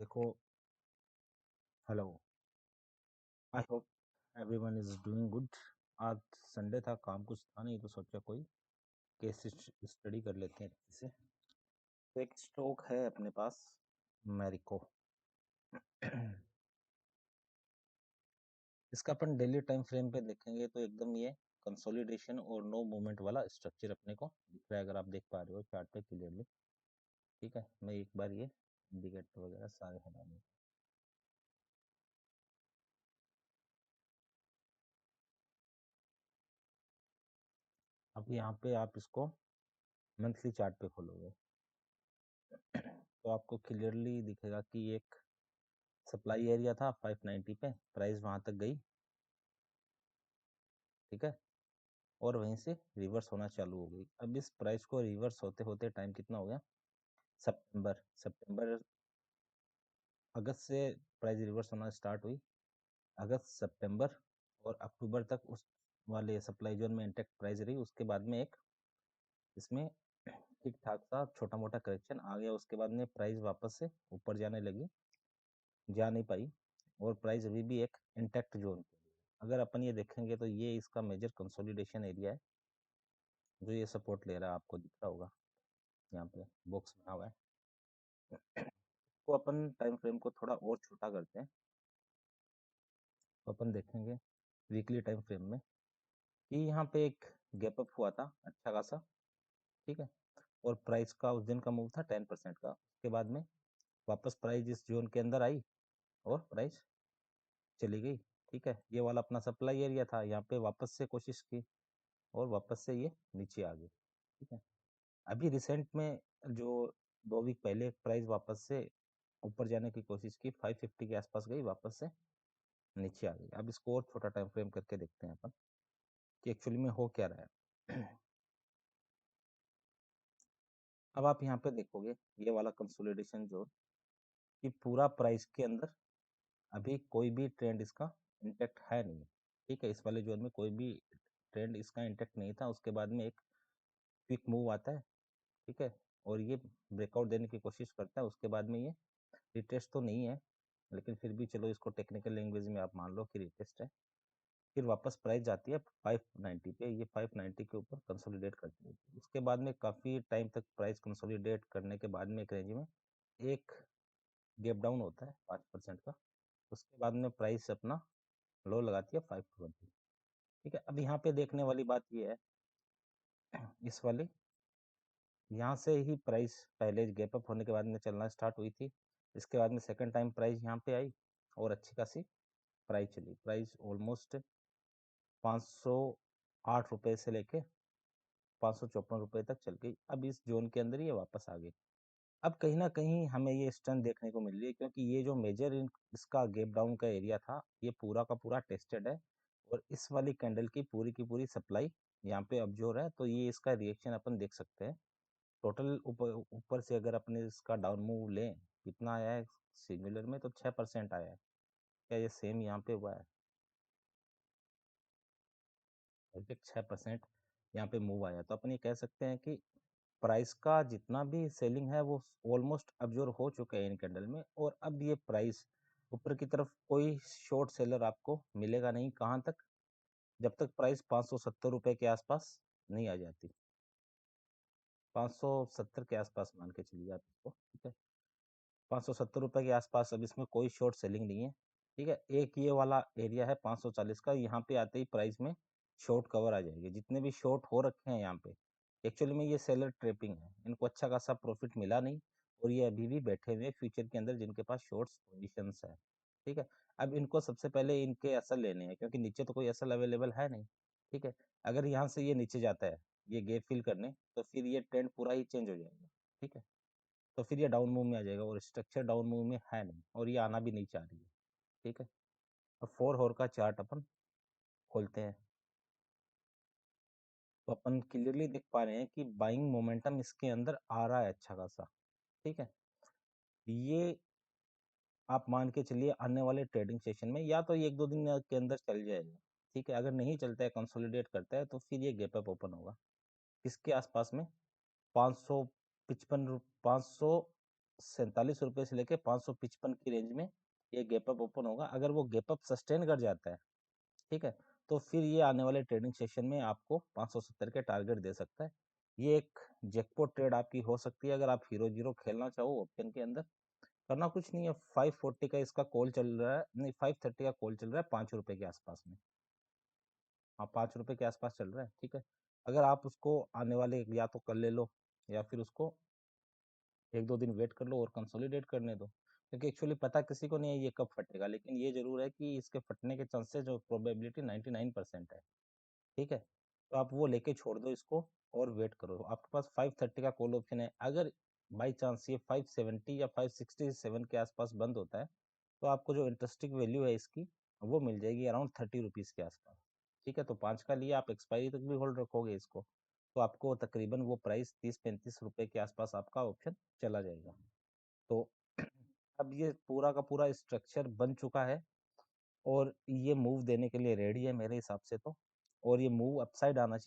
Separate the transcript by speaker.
Speaker 1: देखो, hello. I hope everyone is doing good. आज Sunday था, काम कुछ था नहीं तो सोचा कोई केस स्टडी कर लेते हैं अच्छे से। तो एक स्टॉक है अपने पास, मैरिको। इसका अपन डेली टाइम फ्रेम पे देखेंगे तो एकदम ये कंसोलिडेशन और नो मूवमेंट वाला स्ट्रक्चर अपने को दिख रहा है, अगर आप देख पा रहे हो चार्ट पे क्लियरली। ठीक है, मैं एक बार ये इंडिकेटर वगैरह सारे हटा दूँ। अब यहाँ पे आप इसको मंथली चार्ट पे खोलोगे तो आपको क्लियरली दिखेगा कि एक सप्लाई एरिया था 590 पे, प्राइस वहां तक गई। ठीक है, और वहीं से रिवर्स होना चालू हो गई। अब इस प्राइस को रिवर्स होते होते टाइम कितना हो गया? सितंबर सितंबर अगस्त से प्राइस रिवर्स होना स्टार्ट हुई। अगस्त, सितंबर और अक्टूबर तक उस वाले सप्लाई जोन में इंटेक्ट प्राइस रही। उसके बाद में एक इसमें ठीक ठाक सा छोटा मोटा करेक्शन आ गया। उसके बाद में प्राइस वापस से ऊपर जाने लगी, जा नहीं पाई, और प्राइस अभी भी एक इंटेक्ट जोन पे है। अगर अपन ये देखेंगे तो ये इसका मेजर कंसोलिडेशन एरिया है, जो ये सपोर्ट ले रहा है, आपको दिख रहा होगा यहाँ पे बॉक्स बना हुआ है। तो अपन टाइम फ्रेम को थोड़ा और छोटा करते हैं, तो अपन देखेंगे वीकली टाइम फ्रेम में कि यहाँ पे एक गैप अप हुआ था अच्छा खासा। ठीक है, और प्राइस का उस दिन का मूव था 10% का। उसके बाद में वापस प्राइस इस जोन के अंदर आई और प्राइस चली गई। ठीक है, ये वाला अपना सप्लाई एरिया था, यहाँ पे वापस से कोशिश की और वापस से ये नीचे आ गई। ठीक है, अभी रिसेंट में जो 2 वीक पहले प्राइस वापस से ऊपर जाने की कोशिश की, 550 के आसपास गई, वापस से नीचे आ गई। अब इसको और छोटा टाइम फ्रेम करके देखते हैं अपन कि एक्चुअली में हो क्या रहा है। अब आप यहाँ पे देखोगे ये वाला कंसोलिडेशन जोन कि पूरा प्राइस के अंदर अभी कोई भी ट्रेंड इसका इंटेक्ट है नहीं। ठीक है, इस वाले जोन में कोई भी ट्रेंड इसका इंटेक्ट नहीं था। उसके बाद में एक क्विक मूव आता है। ठीक है, और ये ब्रेकआउट देने की कोशिश करता है। उसके बाद में ये रिटेस्ट तो नहीं है, लेकिन फिर भी चलो इसको टेक्निकल लैंग्वेज में आप मान लो कि रिटेस्ट है। फिर वापस प्राइस जाती है 590 पे, ये 590 के ऊपर कंसोलिडेट करती है। उसके बाद में काफ़ी टाइम तक प्राइस कंसोलिडेट करने के बाद में एक रेंज में एक गैप डाउन होता है 5% का। उसके बाद में प्राइस अपना लो लगाती है 520। ठीक है, अब यहाँ पे देखने वाली बात ये है, इस वाले यहाँ से ही प्राइस पहले गैप अप होने के बाद में चलना स्टार्ट हुई थी। इसके बाद में सेकंड टाइम प्राइस यहाँ पे आई और अच्छी खासी प्राइस चली। प्राइस ऑलमोस्ट 508 रुपये से लेके 554 रुपये तक चल गई। अब इस जोन के अंदर ये वापस आ गई। अब कहीं ना कहीं हमें ये स्ट्रेंथ देखने को मिल रही है, क्योंकि ये जो मेजर इसका गैप डाउन का एरिया था, ये पूरा का पूरा टेस्टेड है। और इस वाली कैंडल की पूरी सप्लाई यहाँ पे ऑब्जर्व है। तो ये इसका रिएक्शन अपन देख सकते हैं। टोटल ऊपर ऊपर से अगर अपने इसका डाउन मूव लें, कितना आया है सिमिलर में, तो 6% आया है। क्या ये सेम यहाँ पे हुआ है? 6% यहाँ पे मूव आया। तो अपन ये कह सकते हैं कि प्राइस का जितना भी सेलिंग है वो ऑलमोस्ट अब्जॉर्व हो चुका है इन कैंडल में। और अब ये प्राइस ऊपर की तरफ कोई शॉर्ट सेलर आपको मिलेगा नहीं। कहाँ तक? जब तक प्राइस 570 रुपए के आसपास नहीं आ जाती। 570 के आसपास मान के चलिए आप इसको। ठीक है, 570 रुपए के आसपास अब इसमें कोई शॉर्ट सेलिंग नहीं है। ठीक है, एक ये वाला एरिया है 540 का, यहाँ पे आते ही प्राइस में शॉर्ट कवर आ जाएगी। जितने भी शॉर्ट हो रखे हैं यहाँ पे, एक्चुअली में ये सेलर ट्रेपिंग है। इनको अच्छा खासा प्रॉफिट मिला नहीं, और ये अभी भी बैठे हुए फ्यूचर के अंदर जिनके पास शॉर्ट्स पोजिशंस है। ठीक है, अब इनको सबसे पहले इनके असल लेने हैं, क्योंकि नीचे तो कोई असल अवेलेबल है नहीं। ठीक है, अगर यहाँ से ये नीचे जाता है ये गैप फिल करने, तो फिर ये ट्रेंड पूरा ही चेंज हो जाएगा। ठीक है, तो फिर ये डाउन मूव में आ जाएगा, और स्ट्रक्चर डाउन मूव में है नहीं, और ये आना भी नहीं चाह रही है। ठीक है, अब 4 आवर का चार्ट अपन खोलते हैं, तो अपन क्लियरली देख पा रहे हैं कि बाइंग मोमेंटम इसके अंदर आ रहा है अच्छा खासा। ठीक है, ये आप मान के चलिए आने वाले ट्रेडिंग सेशन में या तो ये 1-2 दिन के अंदर चल जाएगा। ठीक है, अगर नहीं चलता है, कंसोलिडेट करता है, तो फिर ये गैप अप ओपन होगा किसके आसपास में? 555 500 ₹47 से लेके 555 की रेंज में ये गैप अप ओपन होगा। अगर वो गैप अप सस्टेन कर जाता है, ठीक है, तो फिर ये आने वाले ट्रेडिंग सेशन में आपको 570 के टारगेट दे सकता है। ये एक जैकपॉट ट्रेड आपकी हो सकती है अगर आप हीरो जीरो खेलना चाहो ऑप्शन के अंदर। करना कुछ नहीं है, 540 का इसका कॉल चल रहा है, नहीं 530 का कॉल चल रहा है ₹5 के आसपास में। हाँ, ₹5 के आसपास चल रहा है, ठीक है। अगर आप उसको आने वाले या तो कल ले लो या फिर उसको 1-2 दिन वेट कर लो और कंसोलिडेट करने दो, क्योंकि एक्चुअली पता किसी को नहीं है ये कब फटेगा, लेकिन ये जरूर है कि इसके फटने के चांसेस और प्रोबेबिलिटी 99% है, ठीक है। तो आप वो लेके छोड़ दो इसको और वेट करो। आपके पास 530 का कॉल ऑप्शन है। अगर बाई चांस ये 570 या 567 के आसपास बंद होता है, तो आपको जो इंटरेस्टिंग वैल्यू है इसकी वो मिल जाएगी अराउंड 30 रुपीज़ के आसपास, ठीक है। तो 5 का लिए आप एक्सपायरी तक भी होल्ड रखोगे इसको, तो आपको तकरीबन वो प्राइस 30-35 रुपए के आसपास आपका ऑप्शन चला जाएगा। तो अब ये पूरा का पूरा स्ट्रक्चर बन चुका है और ये मूव देने के लिए रेडी है मेरे हिसाब से तो, और ये मूव अपसाइड आना चाहिए।